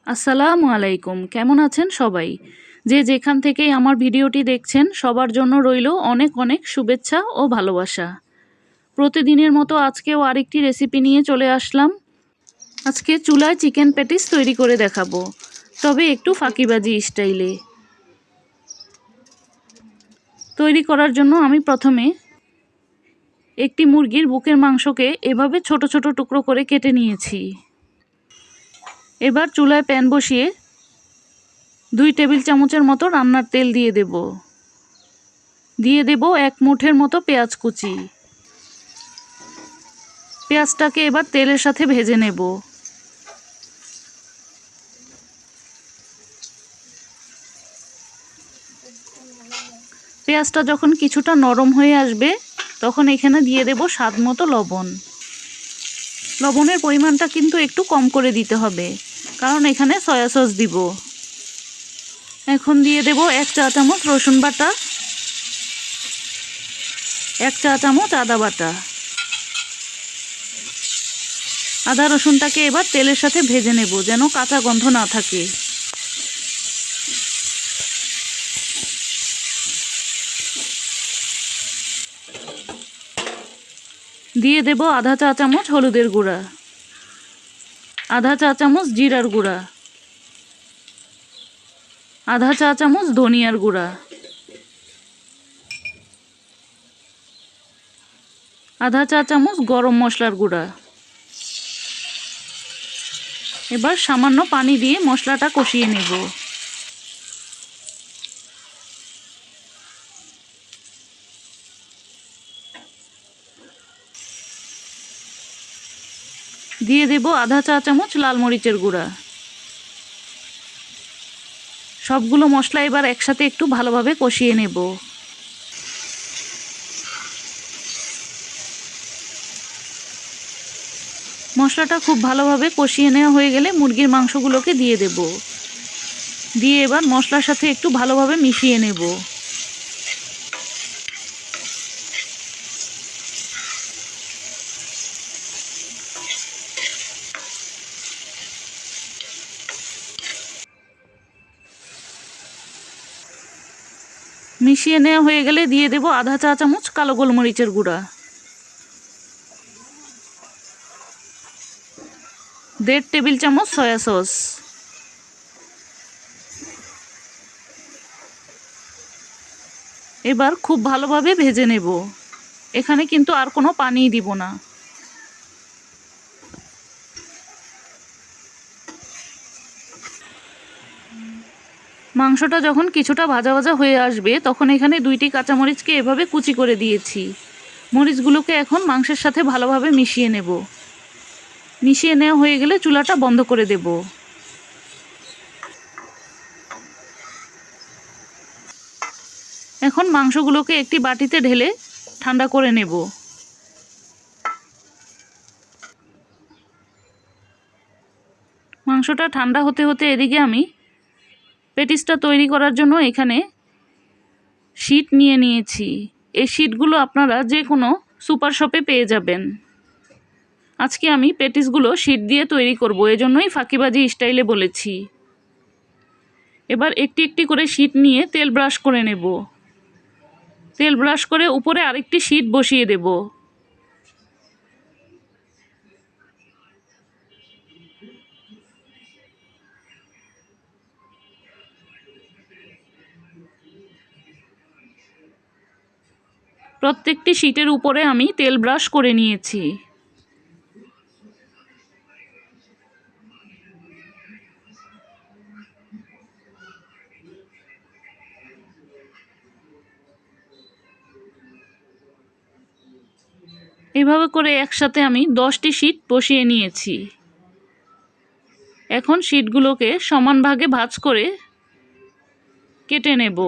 আসসালামু আলাইকুম। কেমন আছেন সবাই? যে যেখান থেকেই আমার ভিডিওটি দেখছেন সবার জন্য রইল অনেক অনেক শুভেচ্ছা ও ভালোবাসা। প্রতিদিনের মতো আজকেও আরেকটি রেসিপি নিয়ে চলে আসলাম। আজকে চুলায় চিকেন প্যাটিস তৈরি করে দেখাবো, তবে একটু ফাঁকিবাজি স্টাইলে। তৈরি করার জন্য আমি প্রথমে একটি মুরগির বুকের মাংসকে এভাবে ছোট ছোট টুকরো করে কেটে নিয়েছি। এবার চুলায় প্যান বসিয়ে 2 টেবিল চামচের মতো রান্নার তেল দিয়ে দেব 1 মুঠের মতো পেঁয়াজ কুচি। পেঁয়াজটাকে এবার তেলের সাথে ভেজে নেব। পেঁয়াজটা যখন কিছুটা নরম হয়ে আসবে তখন এখানে দিয়ে দেব স্বাদ মতো লবণ। লবণের পরিমাণটা কিন্তু একটু কম করে দিতে হবে, কারণ এখানে সয়া সস দিব। এখন দিয়ে দেব 1 চা চামচ রসুন বাটা, 1 চা চামচ আদা বাটা। আদা রসুনটাকে এবার তেলের সাথে ভেজে নেব যেন কাঁচা গন্ধ না থাকে। দিয়ে দেব আধা চা চামচ হলুদের গুঁড়া, আধা চা চামচ জিরার গুঁড়া, আধা চা চামচ ধনিয়ার গুঁড়া, আধা চা চামচ গরম মশলার গুঁড়া। এবার সামান্য পানি দিয়ে মশলাটা কষিয়ে নেব। দিয়ে দেব আধা চা চামচ লাল মরিচের গুঁড়া। সবগুলো মশলা এবার একসাথে একটু ভালোভাবে কষিয়ে নেব। মশলাটা খুব ভালোভাবে কষিয়ে নেওয়া হয়ে গেলে মুরগির মাংসগুলোকে দিয়ে দেব। দিয়ে এবার মশলার সাথে একটু ভালোভাবে মিশিয়ে নেব। মিশিয়ে নেওয়া হয়ে গেলে দিয়ে দেব আধা চা চামচ কালো গোলমরিচের গুঁড়া, 1.5 টেবিল চামচ সয়া সস। এবার খুব ভালোভাবে ভেজে নেব। এখানে কিন্তু আর কোনো পানি দিব না। মাংসটা যখন কিছুটা ভাজা ভাজা হয়ে আসবে তখন এখানে 2টি কাঁচামরিচকে এভাবে কুচি করে দিয়েছি। মরিচগুলোকে এখন মাংসের সাথে ভালোভাবে মিশিয়ে নেব। মিশিয়ে নেওয়া হয়ে গেলে চুলাটা বন্ধ করে দেব। এখন মাংসগুলোকে একটি বাটিতে ঢেলে ঠান্ডা করে নেব। মাংসটা ঠান্ডা হতে হতে এদিকে আমি পেটিসটা তৈরি করার জন্য এখানে শিট নিয়েছি। এই শিটগুলো আপনারা যে কোনো সুপার শপে পেয়ে যাবেন। আজকে আমি পেটিসগুলো শিট দিয়ে তৈরি করব, এজন্যই ফাঁকিবাজি স্টাইলে বলেছি। এবার একটি একটি করে শিট নিয়ে তেল ব্রাশ করে নেব। তেল ব্রাশ করে উপরে আরেকটি শিট বসিয়ে দেব। প্রত্যেকটি শিটের উপরে আমি তেল ব্রাশ করে নিয়েছি। এভাবে করে একসাথে আমি 10টি শিট বসিয়ে নিয়েছি। এখন শিটগুলোকে সমান ভাগে ভাঁজ করে কেটে নেব।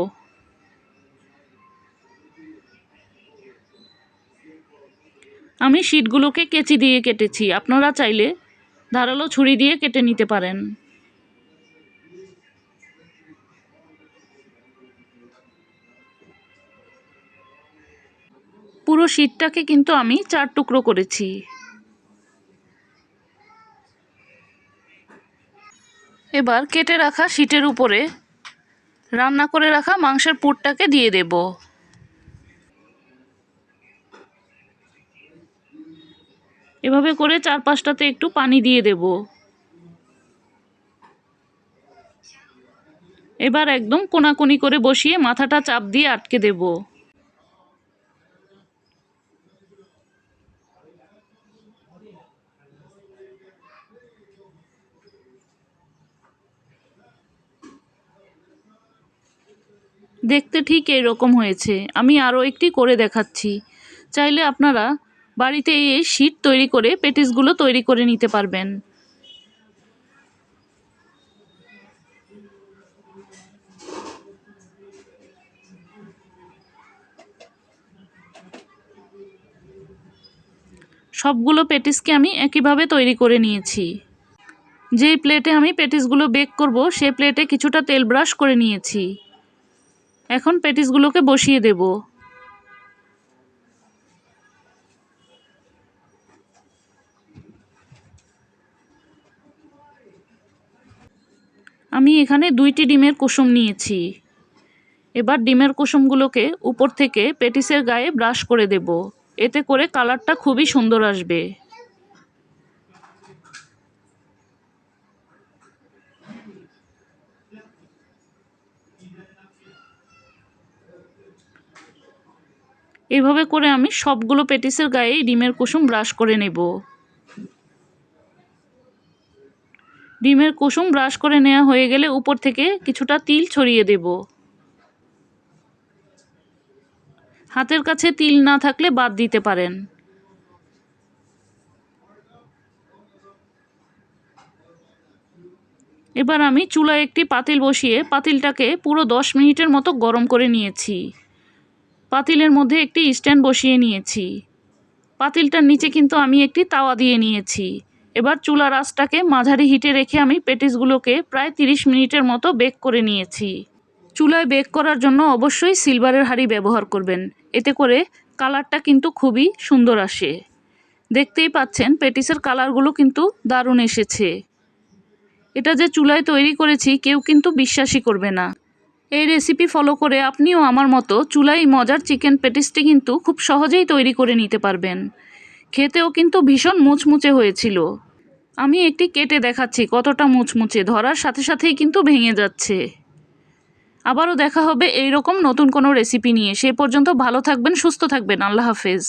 আমি শিটগুলোকে কেচি দিয়ে কেটেছি, আপনারা চাইলে ধারালো ছুরি দিয়ে কেটে নিতে পারেন। পুরো শিটটাকে কিন্তু আমি 4 টুকরো করেছি। এবার কেটে রাখা শিটের উপরে রান্না করে রাখা মাংসের পুরটাকে দিয়ে দেব। এভাবে করে 4-5টাতে একটু পানি দিয়ে দেব। এবার একদম কোনাকুনি করে বসিয়ে মাথাটা চাপ দিয়ে আটকে দেব। দেখতে ঠিক এরকম হয়েছে। আমি আরও একটি করে দেখাচ্ছি। চাইলে আপনারা বাড়িতে এই শিট তৈরি করে পেটিসগুলো তৈরি করে নিতে পারবেন। সবগুলো পেটিসকে আমি একইভাবে তৈরি করে নিয়েছি। যেই প্লেটে আমি পেটিসগুলো বেক করব সেই প্লেটে কিছুটা তেল ব্রাশ করে নিয়েছি। এখন পেটিসগুলোকে বসিয়ে দেব। আমি এখানে 2টি ডিমের কুসুম নিয়েছি। এবার ডিমের কুসুমগুলোকে উপর থেকে পেটিসের গায়ে ব্রাশ করে দেব। এতে করে কালারটা খুবই সুন্দর আসবে। এভাবে করে আমি সবগুলো পেটিসের গায়ে ডিমের কুসুম ব্রাশ করে নেব। ডিমের কুসুম ব্রাশ করে নেওয়া হয়ে গেলে উপর থেকে কিছুটা তিল ছড়িয়ে দেব। হাতের কাছে তিল না থাকলে বাদ দিতে পারেন। এবার আমি চুলায় একটি পাতিল বসিয়ে পাতিলটাকে পুরো 10 মিনিটের মতো গরম করে নিয়েছি। পাতিলের মধ্যে একটি স্ট্যান্ড বসিয়ে নিয়েছি। পাতিলটার নিচে কিন্তু আমি একটি তাওয়া দিয়ে নিয়েছি। এবার চুলার আঁচটাকে মাঝারি হিটে রেখে আমি পেটিসগুলোকে প্রায় 30 মিনিটের মতো বেক করে নিয়েছি। চুলায় বেক করার জন্য অবশ্যই সিলভারের হাঁড়ি ব্যবহার করবেন। এতে করে কালারটা কিন্তু খুবই সুন্দর আসে। দেখতেই পাচ্ছেন পেটিসের কালারগুলো কিন্তু দারুণ এসেছে। এটা যে চুলায় তৈরি করেছি কেউ কিন্তু বিশ্বাসই করবে না। এই রেসিপি ফলো করে আপনিও আমার মতো চুলায় মজার চিকেন পেটিসটি কিন্তু খুব সহজেই তৈরি করে নিতে পারবেন। খেতেও কিন্তু ভীষণ মুচমুচে হয়েছিল। আমি একটি কেটে দেখাচ্ছি কতটা মুচমুচে, ধরার সাথে সাথেই কিন্তু ভেঙে যাচ্ছে। আবারও দেখা হবে এইরকম নতুন কোনো রেসিপি নিয়ে। সে পর্যন্ত ভালো থাকবেন, সুস্থ থাকবেন। আল্লাহ হাফেজ।